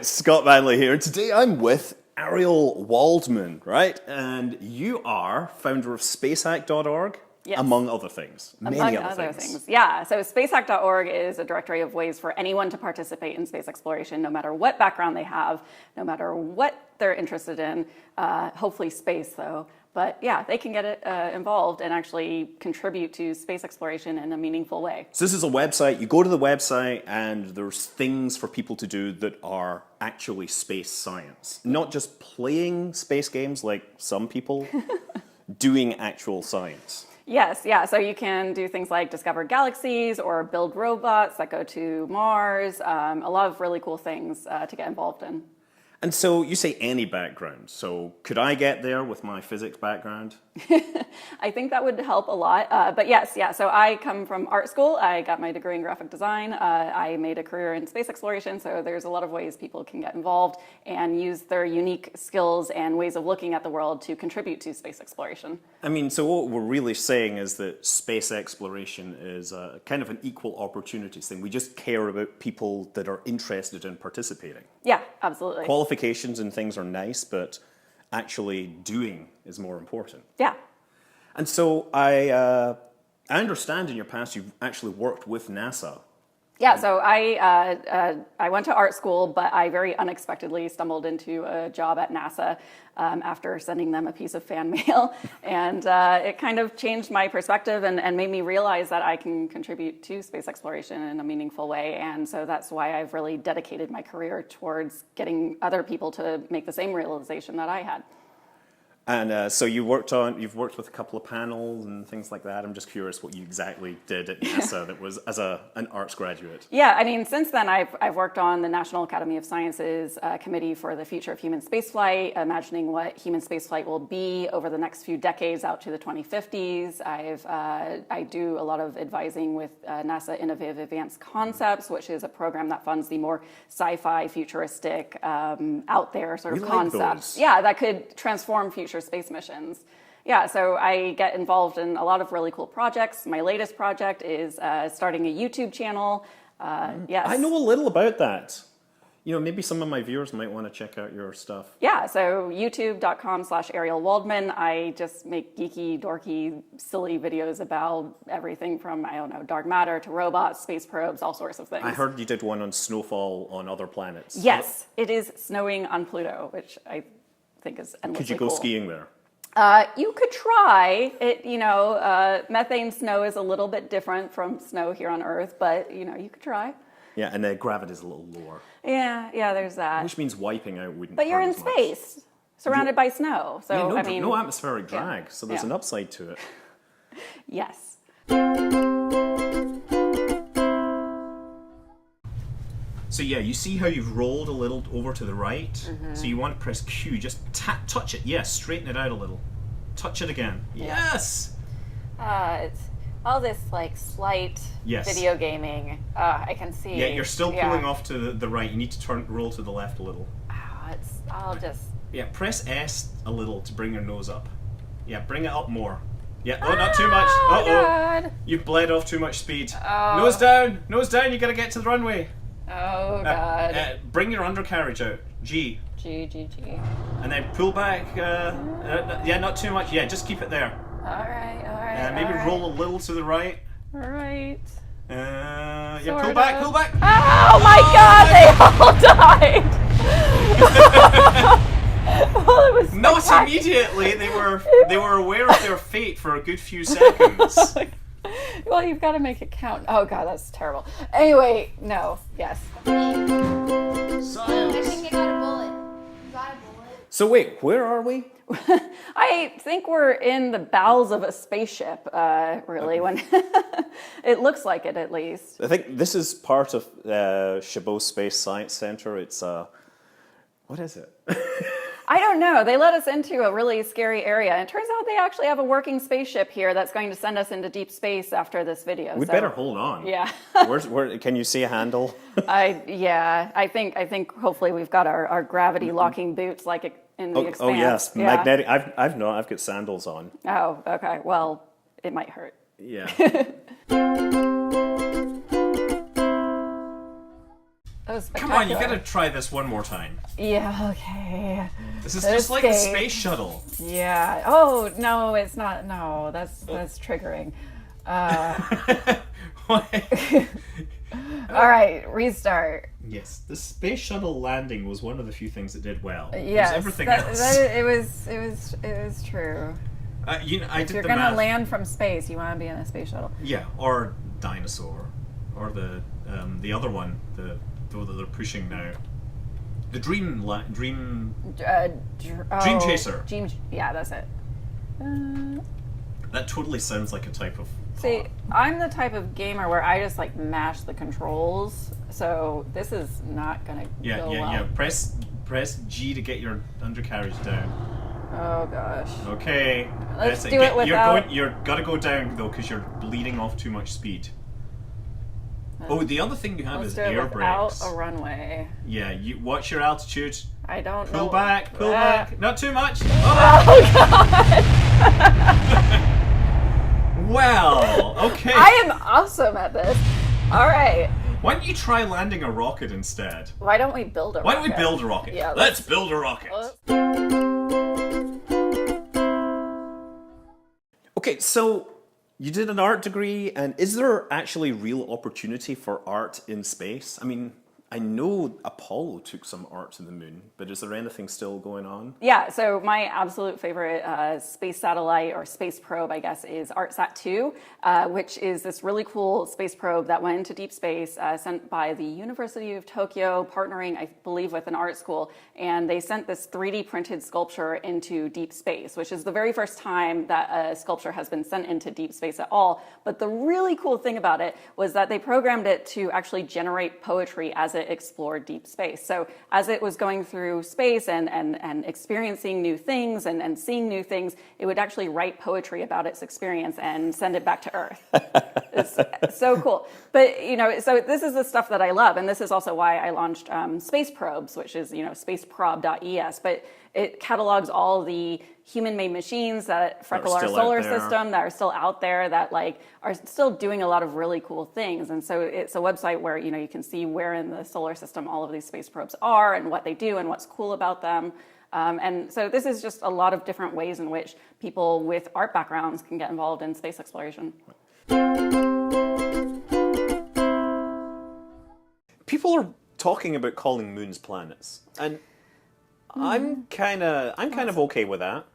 it's Scott Manley here. Today I'm with Ariel Waldman, right? And you are founder of spacehack.org, yes. among other things. Many other things. Yeah, so spacehack.org is a directory of ways for anyone to participate in space exploration, no matter what background they have, no matter what they're interested in, hopefully space though. But yeah, they can get involved and actually contribute to space exploration in a meaningful way. So this is a website. You go to the website and there's things for people to do that are actually space science. Not just playing space games like some people, doing actual science. Yes, yeah. So you can do things like discover galaxies or build robots that go to Mars. A lot of really cool things to get involved in. And so you say any background. So could I get there with my physics background? I think that would help a lot. But yes, yeah. So I come from art school. I got my degree in graphic design. I made a career in space exploration. So there's a lot of ways people can get involved and use their unique skills and ways of looking at the world to contribute to space exploration. I mean, so what we're really saying is that space exploration is a kind of an equal opportunities thing. We just care about people that are interested in participating. Yeah, absolutely. Qualifications and things are nice, but actually doing is more important. Yeah. And so I understand in your past you've actually worked with NASA. Yeah, so I went to art school, but I very unexpectedly stumbled into a job at NASA after sending them a piece of fan mail. And it kind of changed my perspective and made me realize that I can contribute to space exploration in a meaningful way. And so that's why I've really dedicated my career towards getting other people to make the same realization that I had. And so you've worked with a couple of panels and things like that. I'm just curious what you exactly did at NASA that was as an arts graduate. Yeah, I mean, since then I've worked on the National Academy of Sciences Committee for the Future of Human Spaceflight, imagining what human spaceflight will be over the next few decades out to the 2050s. I do a lot of advising with NASA Innovative Advanced Concepts, which is a program that funds the more sci-fi, futuristic, out there sort of concepts. Yeah, that could transform future space missions. Yeah, so I get involved in a lot of really cool projects. My latest project is starting a YouTube channel. Yes. I know a little about that. You know, maybe some of my viewers might want to check out your stuff. Yeah, so youtube.com/Ariel Waldman. I just make geeky, dorky, silly videos about everything from, I don't know, dark matter to robots, space probes, all sorts of things. I heard you did one on snowfall on other planets. Yes, it is snowing on Pluto, which I think is endlessly Could you go cool. skiing there? You could try it. You know, methane snow is a little bit different from snow here on Earth, but you know, you could try. Yeah, and the gravity is a little lower. Yeah, there's that. Which means wiping out wouldn't. But you're hurt in as much. space, surrounded by snow. So Yeah, I mean, no atmospheric drag, yeah, so there's an upside to it. Yes. So yeah, you see how you've rolled a little over to the right? Mm-hmm. So you want to press Q, just touch it. Yes, straighten it out a little. Touch it again. Yeah. Yes! It's all this like slight video gaming. I can see. Yeah, you're still pulling off to the right. You need to roll to the left a little. I'll just... Yeah, press S a little to bring your nose up. Yeah, bring it up more. Yeah, not too much. Uh-oh. God. You've bled off too much speed. Oh. Nose down, you gotta get to the runway. Oh, God. Bring your undercarriage out. G. G. And then pull back. Yeah, not too much. Yeah, just keep it there. All right. Maybe roll a little to the right. All right. Yeah, pull back. Oh my God, they all died. Well, it was not immediately. They were aware of their fate for a good few seconds. Well, you've got to make it count. Oh God, that's terrible. Anyway, no. Yes. Science. I think I got a bullet. You got a bullet? So wait, where are we? I think we're in the bowels of a spaceship, really, when it looks like it, at least. I think this is part of Chabot Space Science Center. It's, what is it? I don't know. They let us into a really scary area. And it turns out they actually have a working spaceship here that's going to send us into deep space after this video. We better hold on. Yeah. Where can you see a handle? I think hopefully we've got our gravity locking boots like in the Expanse. Oh yes, yeah. magnetic. I've got sandals on. Oh, okay. Well, it might hurt. Yeah. Oh, spectacular. Come on, you gotta try this one more time. Yeah, okay. This is just like a space shuttle. Yeah. Oh, no, it's not. No, that's triggering. All right, restart. Yes, the space shuttle landing was one of the few things that did well. Yes, everything else. it was true. I If did you're the gonna math. land from space, you want to be in a space shuttle. Yeah, or dinosaur, or the other one, the that they're pushing now. The Dream Dream Chaser. Yeah, that's it. That totally sounds like a type of. See, I'm the type of gamer where I just like mash the controls, so this is not gonna go well. Yeah. Press G to get your undercarriage down. Oh gosh. Okay. Let's do it without. You're gotta go down though, because you're bleeding off too much speed. Oh, the other thing you have Let's is do it air without brakes. a runway. Yeah, watch your altitude. I don't know. Pull back, pull back. Not too much. Oh god. Well, okay. I am awesome at this. All right. Why don't you try landing a rocket instead? Why don't we build a rocket? Why don't we build a rocket? Yeah, let's build a rocket. Okay, so you did an art degree, and is there actually real opportunity for art in space? I mean, I know Apollo took some art to the moon, but is there anything still going on? Yeah, so my absolute favorite space satellite or space probe, I guess, is ArtSat-2, which is this really cool space probe that went into deep space, sent by the University of Tokyo, partnering, I believe, with an art school. And they sent this 3D printed sculpture into deep space, which is the very first time that a sculpture has been sent into deep space at all. But the really cool thing about it was that they programmed it to actually generate poetry as it explored deep space. So as it was going through space and experiencing new things and seeing new things, it would actually write poetry about its experience and send it back to Earth. It's so cool. But, you know, so this is the stuff that I love. And this is also why I launched Space Probes, which is, you know, spaceprob.es. But it catalogs all the human-made machines that freckle our solar system, that are still out there, that like are still doing a lot of really cool things. And so it's a website where, you know, you can see where in the solar system all of these space probes are and what they do and what's cool about them. And so this is just a lot of different ways in which people with art backgrounds can get involved in space exploration. People are talking about calling moons planets, and I'm kind of okay with that.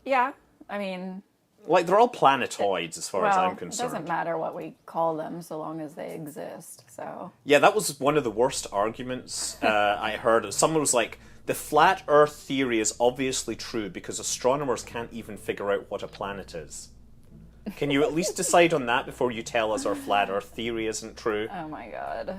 Yeah, I mean, like they're all planetoids as far as I'm it concerned. doesn't matter what we call them so long as they exist. So Yeah, that was one of the worst arguments I heard. Someone was like, the flat Earth theory is obviously true because astronomers can't even figure out what a planet is. Can you at least decide on that before you tell us our flat Earth theory isn't true? oh my god.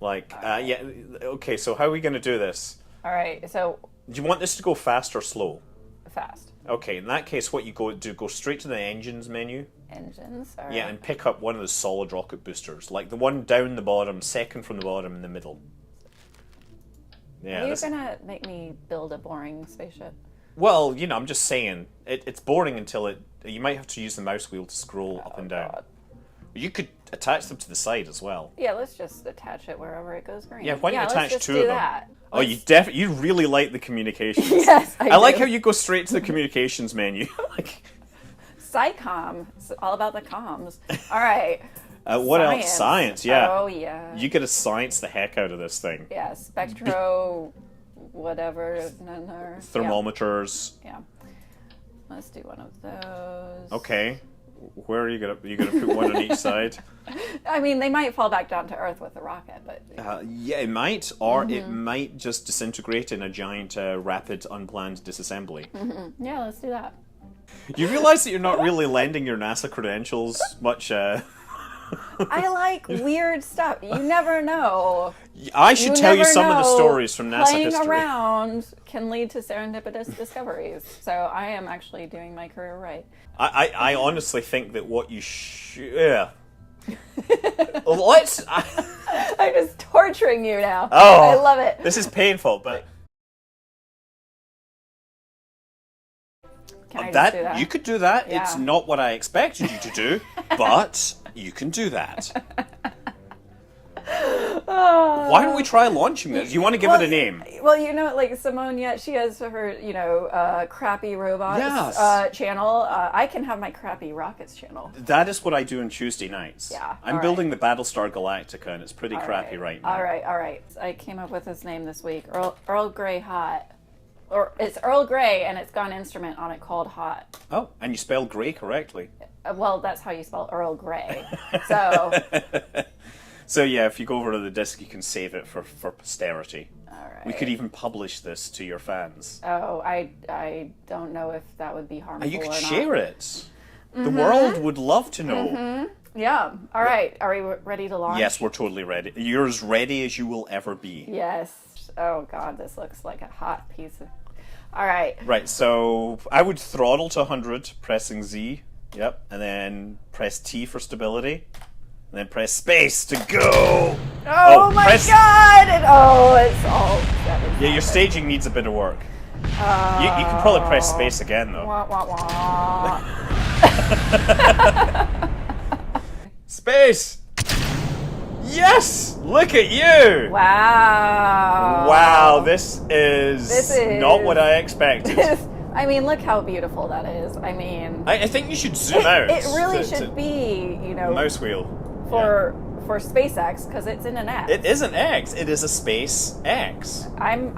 Like, yeah, okay, so how are we going to do this? All right, so Do you want this to go fast or slow? fast. Okay, in that case, what you go straight to the engines menu. Engines. All right. Yeah, and pick up one of the solid rocket boosters, like the one down the bottom, second from the bottom, in the middle. Yeah. Are you gonna make me build a boring spaceship? Well, you know, I'm just saying it's boring until you might have to use the mouse wheel to scroll up and down. God. You could attach them to the side as well. Yeah, let's just attach it wherever it goes green. Yeah, why don't you attach let's two just of do them? that. Oh, you really like the communications. Yes, I like do. how you go straight to the communications menu. Like, SciComm. It's all about the comms. All right. what else? Science, yeah. Oh yeah. You get to science the heck out of this thing. Yeah, spectro, whatever. Thermometers. Yeah. Let's do one of those. Okay. Where are you gonna put one on each side? I mean, they might fall back down to Earth with the rocket, but Yeah, it might, or it might just disintegrate in a giant, rapid, unplanned disassembly. yeah, let's do that. You realize that you're not really lending your NASA credentials much. I like weird stuff. You never know. I should tell you some of the stories from NASA Playing history. around can lead to serendipitous discoveries. So I am actually doing my career right. I honestly think that what you should. Yeah. Let's. I'm just torturing you now. Oh, I love it. This is painful, but. Can I just do that? You could do that. Yeah. It's not what I expected you to do, but you can do that. Why don't we try launching this? You want to give it a name? Well, like Simone, she has her, crappy robots Yes. channel. I can have my crappy rockets channel. That is what I do on Tuesday nights. Yeah, I'm all building the Battlestar Galactica, and it's pretty crappy right now. All right. I came up with this name this week. Earl Grey Hot. Or it's Earl Grey, and it's got an instrument on it called Hot. Oh, and you spelled Grey correctly. Well, that's how you spell Earl Grey. So, So yeah, if you go over to the disc, you can save it for posterity. all right. We could even publish this to your fans. Oh, I don't know if that would be harmful You could or share not. it. The world would love to know. Yeah. All right. Are we ready to launch? Yes, we're totally ready. You're as ready as you will ever be. Yes. Oh God, this looks like a hot piece of. All right. Right, so I would throttle to 100, pressing Z. Yep, and then press T for stability. And then press space to go. Oh my press... God! It's all. Yeah, your staging needs a bit of work. You can probably press space again though. Wah, wah, wah. Space! Yes! Look at you! Wow. Wow, this is not what I expected. I mean, look how beautiful that is. I mean, I think you should zoom out. it really should be, mouse wheel. for SpaceX because it's in an X. It is an X. It is a space X. I'm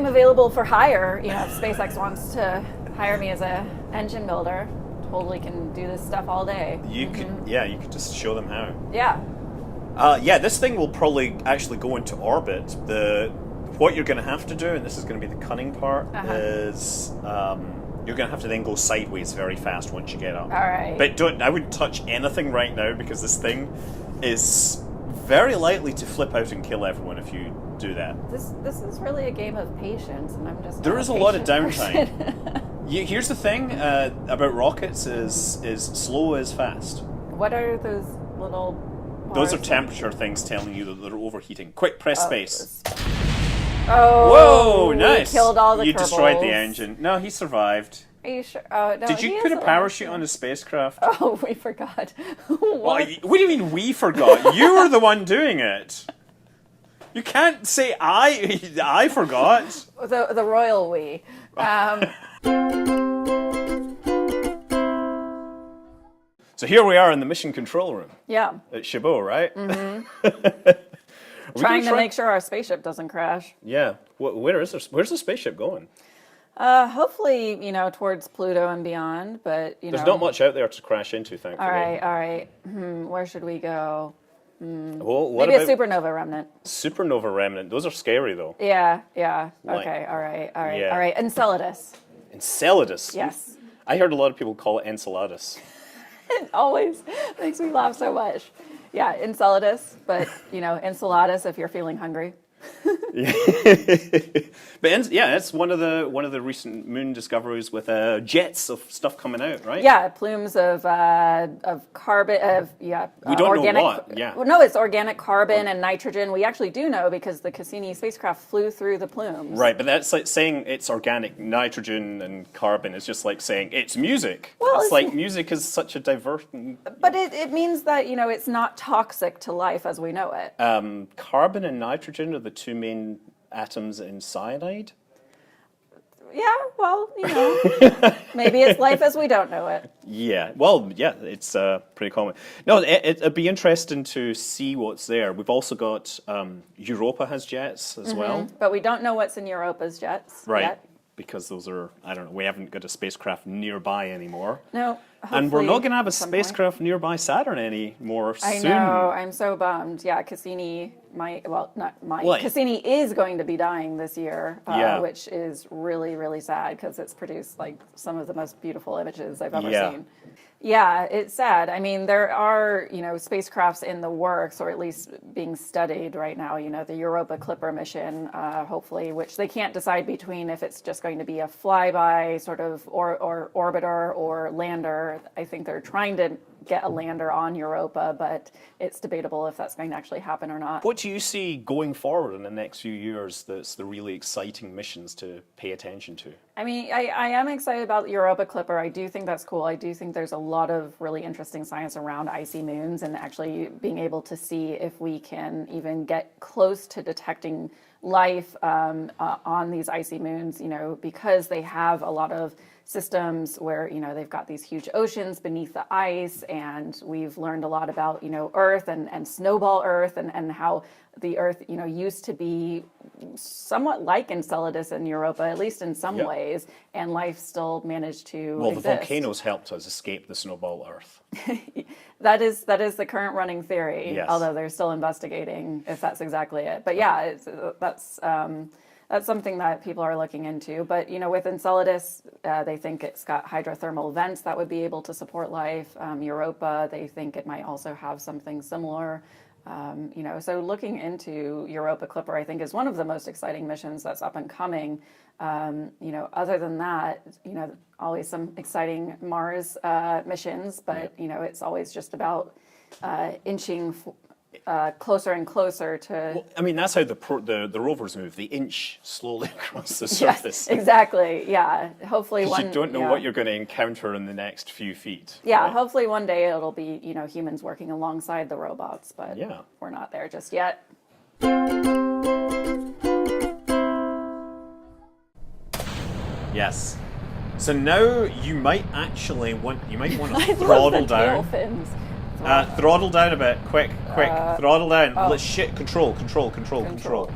available for hire. If SpaceX wants to hire me as a engine builder, totally can do this stuff all day. You could, you could just show them how. Yeah. This thing will probably actually go into orbit. What you're going to have to do, and this is going to be the cunning part, is you're going to have to then go sideways very fast once you get up. All right. But I wouldn't touch anything right now because this thing is very likely to flip out and kill everyone if you do that. This is really a game of patience, and I'm just. There is a lot of downtime. Person. Here's the thing about rockets is slow is fast. What are those little? Those are bars? temperature things telling you that they're overheating. Quick, press space. Oh, Whoa, nice. Killed all the You destroyed the Kerbals. engine. No, he survived. Are you sure? Oh, no, Did you put a parachute on his spacecraft? Oh, we forgot. Well, What? what do you mean we forgot? You were the one doing it. You can't say I forgot. The royal we. So here we are in the mission control room Yeah. at Chabot, right? Trying to make sure our spaceship doesn't crash. Yeah. Where's the spaceship going? Hopefully, towards Pluto and beyond, but, There's not much out there to crash into, thankfully. All right. Where should we go? Well, what Maybe a about supernova remnant. supernova remnant? Those are scary, though. Yeah. Like- Okay, all right. Yeah. All right. Enceladus. Enceladus. Yes. I heard a lot of people call it Enceladus. It always makes me laugh so much. Yeah, Enceladus, but, Enceladus if you're feeling hungry. But it's one of the recent moon discoveries with jets of stuff coming out, right? Yeah, plumes of carbon. We don't organic, know what. Yeah. Well, no, it's organic carbon and nitrogen. We actually do know because the Cassini spacecraft flew through the plumes. Right, but that's like saying it's organic nitrogen and carbon is just like saying it's music. Well, it's it's- like music is such a diverse. But it means that it's not toxic to life as we know it. Carbon and nitrogen are the two main atoms in cyanide. Yeah, well, maybe it's life as we don't know it. Yeah, well, yeah, it's pretty common. No, it'd be interesting to see what's there. We've also got Europa has jets as well. But we don't know what's in Europa's jets Right, yet. because those are, I don't know, we haven't got a spacecraft nearby anymore. No, And we're not going to have a at some point. spacecraft nearby Saturn anymore I soon. know, I'm so bummed. Yeah, Cassini Cassini is going to be dying this year, Yeah. which is really, really sad because it's produced like some of the most beautiful images I've ever Yeah. seen. Yeah, it's sad. I mean, there are, spacecrafts in the works, or at least being studied right now, the Europa Clipper mission, hopefully, which they can't decide between if it's just going to be a flyby sort of or orbiter or lander. I think they're trying to get a lander on Europa, but it's debatable if that's going to actually happen or not. What do you see going forward in the next few years that's the really exciting missions to pay attention to? I mean, I am excited about Europa Clipper. I do think that's cool. I do think there's a lot of really interesting science around icy moons and actually being able to see if we can even get close to detecting life on these icy moons, because they have a lot of systems where, they've got these huge oceans beneath the ice, and we've learned a lot about, Earth and snowball Earth and how the Earth, used to be somewhat like Enceladus in Europa, at least in some ways, and life still managed to Well, exist. the volcanoes helped us escape the snowball Earth. That is the current running theory, Yes. although they're still investigating if that's exactly it. But yeah, that's something that people are looking into. But, with Enceladus, they think it's got hydrothermal vents that would be able to support life. Europa, they think it might also have something similar. So looking into Europa Clipper, I think, is one of the most exciting missions that's up and coming. Other than that, always some exciting Mars missions, but, it's always just about inching closer and closer to... Well, I mean, that's how the rovers move. They inch slowly across the surface. Yes, exactly, yeah. Hopefully You don't know what you're going to encounter in the next few feet. Yeah, right? hopefully one day it'll be, humans working alongside the robots, but we're not there just yet. Yes. So now you might actually want to I throttle love the tail down. fins. Throttle down a bit, quick, throttle down. Let's control. Control.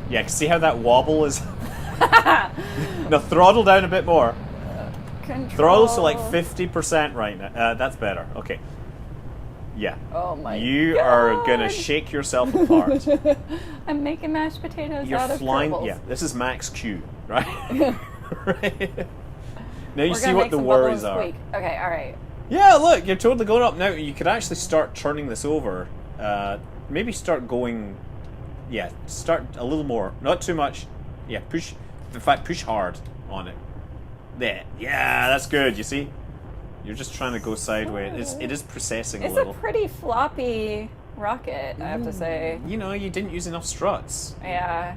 Yeah, see how that wobble is? Now throttle down a bit more. Control. Throttle to like 50% right now. That's better. Okay. Yeah. Oh my You God. are gonna shake yourself apart. I'm making mashed potatoes You're out of flying. Kerbals. Yeah, this is max Q, right? Right. Now you We're see gonna what make the some worries bubbles are. squeak. Okay, all right. Yeah, look, you're totally going up now. You could actually start turning this over. Maybe start going. Yeah, start a little more, not too much. Yeah, push. In fact, push hard on it. There. Yeah, that's good. You see, you're just trying to go sideways. It is processing It's a little. a pretty floppy rocket, I have to say. You didn't use enough struts. Yeah.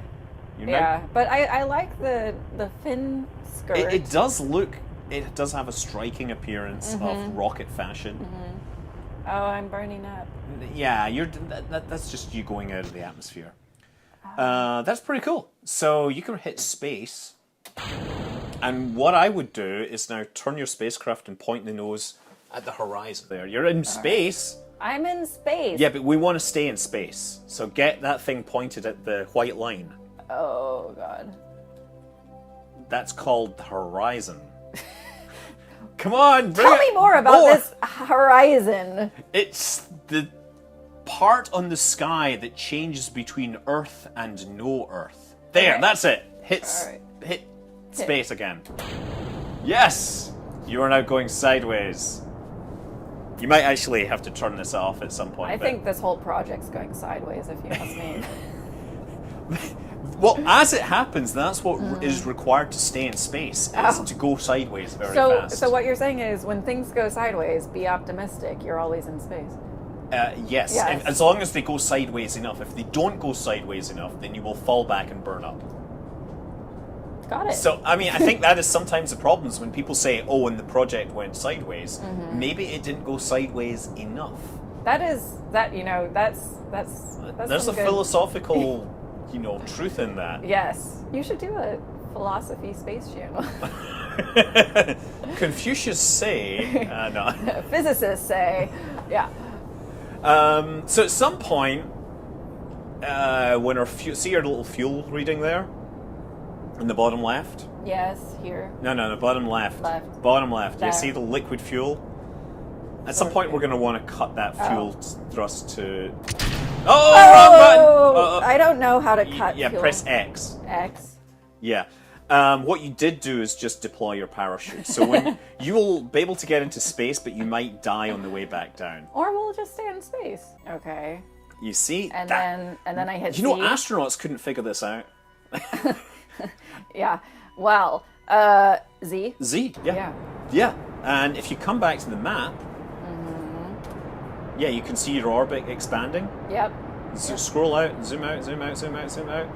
You're Yeah, but I like the fin skirt. It does look. It does have a striking appearance of rocket fashion. Oh, I'm burning up. Yeah, that's just you going out of the atmosphere. That's pretty cool. So you can hit space, and what I would do is now turn your spacecraft and point the nose at the horizon. There, you're in space. I'm in space. Yeah, but we want to stay in space. So get that thing pointed at the white line. Oh God. That's called the horizon. Come on, Tell me more about this horizon. It's the part on the sky that changes between Earth and no Earth. There, Okay. that's it. Hit space again. Yes! You are now going sideways. You might actually have to turn this off at some point. I think this whole project's going sideways, if you ask me. Well, as it happens, that's what is required to stay in space, is to go sideways very fast. So what you're saying is, when things go sideways, be optimistic. You're always in space. Yes, Yes. and as long as they go sideways enough. If they don't go sideways enough, then you will fall back and burn up. Got it. So, I mean, I think that is sometimes the problems when people say, oh, and the project went sideways. Maybe it didn't go sideways enough. that's There's some a good- philosophical, truth in that. Yes, you should do a philosophy space channel. Confucius say, no. Physicists say, yeah. So at some point, when our see our little fuel reading there, in the bottom left. Yes, here. No, bottom left. Left. Bottom left. There. You see the liquid fuel? At some point, we're going to want to cut that fuel thrust to. Oh, wrong button! I don't know how to cut. Yeah, fuel. press X. X. Yeah. What you did do is just deploy your parachute. So when you will be able to get into space, but you might die on the way back down. Or we'll just stay in space. Okay. You see? And then I hit You know, Z. astronauts couldn't figure this out. Yeah. Well, Z. Z, yeah. Yeah. Yeah. And if you come back to the map, yeah, you can see your orbit expanding. Yep. So scroll out, zoom out, zoom out, zoom out, zoom out.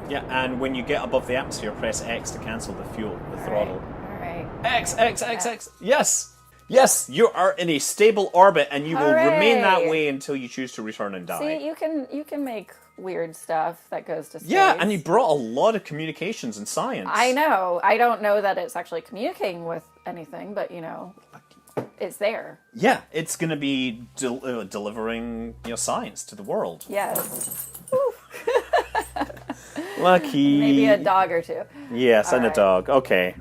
Yeah, and when you get above the atmosphere, press X to cancel the fuel, the throttle. All right. X, X, X, X. Yes! Yes, you are in a stable orbit, and you will remain that Hooray. way until you choose to return and die. See, you can make weird stuff that goes to space. Yeah, and you brought a lot of communications and science. I know. I don't know that it's actually communicating with anything, but it's there. Yeah, it's going to be delivering science to the world. Yes. Lucky. Maybe a dog or two. Yes, All and a right. dog. Okay.